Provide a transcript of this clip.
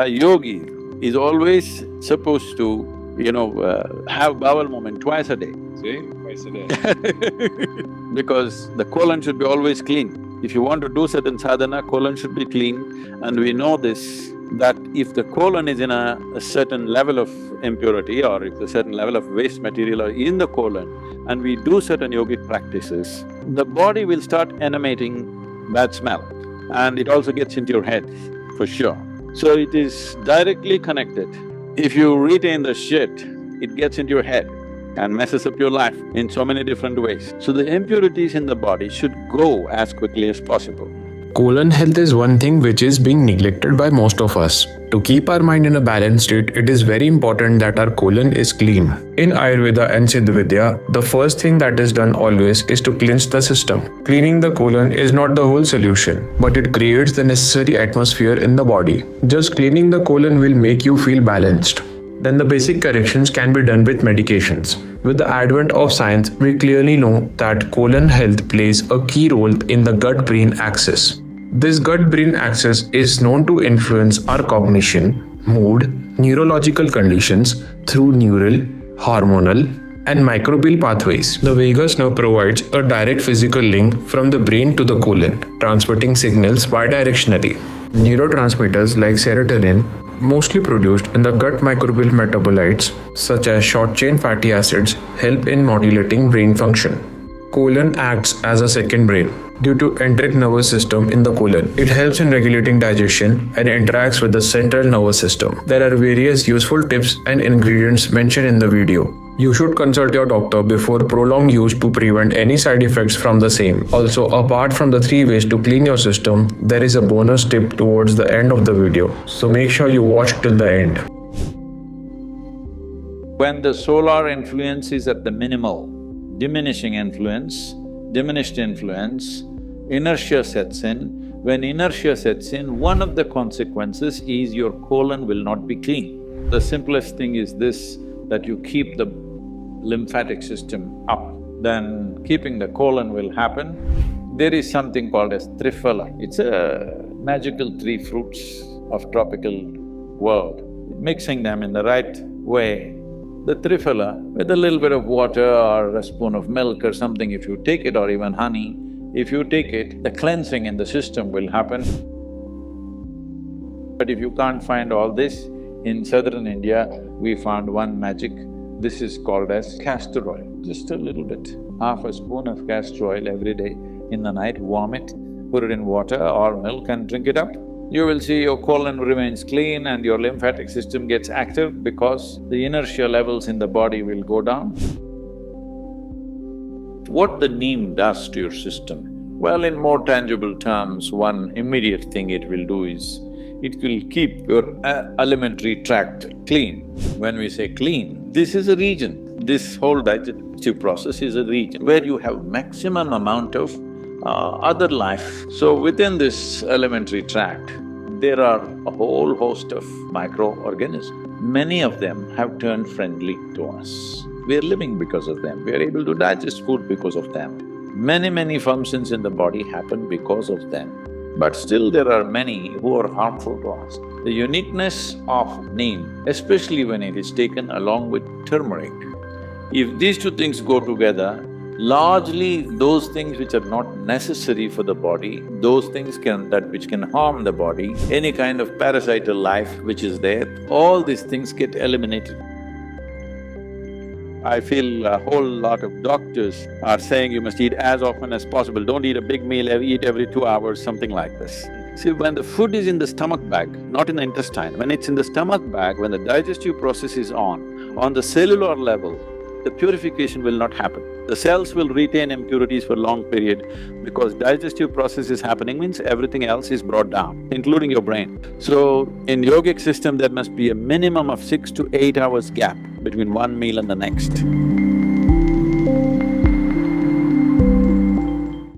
A yogi is always supposed to, have bowel movement twice a day. See, twice a day. Because the colon should be always clean. If you want to do certain sadhana, colon should be clean. And we know this, that if the colon is in a certain level of impurity or if a certain level of waste material are in the colon and we do certain yogic practices, the body will start emanating bad smell and it also gets into your head, for sure. So it is directly connected. If you retain the shit, it gets into your head and messes up your life in so many different ways. So the impurities in the body should go as quickly as possible. Colon health is one thing which is being neglected by most of us. To keep our mind in a balanced state, it is very important that our colon is clean. In Ayurveda and Siddha Vaidya, the first thing that is done always is to cleanse the system. Cleaning the colon is not the whole solution, but it creates the necessary atmosphere in the body. Just cleaning the colon will make you feel balanced. Then the basic corrections can be done with medications. With the advent of science, we clearly know that colon health plays a key role in the gut-brain axis. This gut-brain axis is known to influence our cognition, mood, neurological conditions through neural, hormonal, and microbial pathways. The vagus nerve provides a direct physical link from the brain to the colon, transmitting signals bidirectionally. Neurotransmitters like serotonin, mostly produced in the gut microbial metabolites such as short-chain fatty acids, help in modulating brain function. Colon acts as a second brain due to enteric nervous system in the colon. It helps in regulating digestion and interacts with the central nervous system. There are various useful tips and ingredients mentioned in the video. You should consult your doctor before prolonged use to prevent any side effects from the same. Also, apart from the 3 ways to clean your system, there is a bonus tip towards the end of the video. So make sure you watch till the end. When the solar influence is at the minimal, diminished influence, inertia sets in. When inertia sets in, one of the consequences is your colon will not be clean. The simplest thing is this, that you keep the lymphatic system up, then keeping the colon will happen. There is something called as triphala. It's a magical 3 fruits of tropical world. Mixing them in the right way, the triphala, with a little bit of water or a spoon of milk or something, if you take it, or even honey, if you take it, the cleansing in the system will happen. But if you can't find all this, in southern India, we found one magic. This is called as castor oil, just a little bit. Half a spoon of castor oil every day. In the night, warm it, put it in water or milk and drink it up. You will see your colon remains clean and your lymphatic system gets active because the inertia levels in the body will go down. What the neem does to your system? Well, in more tangible terms, one immediate thing it will do is, it will keep your alimentary tract clean. When we say clean, this is a region, this whole digestive process is a region where you have maximum amount of other life. So within this alimentary tract, there are a whole host of microorganisms. Many of them have turned friendly to us. We are living because of them, we are able to digest food because of them. Many functions in the body happen because of them. But still there are many who are harmful to us. The uniqueness of neem, especially when it is taken along with turmeric, if these 2 things go together, largely those things which are not necessary for the body, those things which can harm the body, any kind of parasital life which is there, all these things get eliminated. I feel a whole lot of doctors are saying you must eat as often as possible, don't eat a big meal, eat every 2 hours, something like this. See, when the food is in the stomach bag, not in the intestine, when it's in the stomach bag, when the digestive process is on the cellular level, the purification will not happen. The cells will retain impurities for long period because digestive process is happening means everything else is brought down, including your brain. So, in yogic system, there must be a minimum of 6 to 8 hours gap between one meal and the next.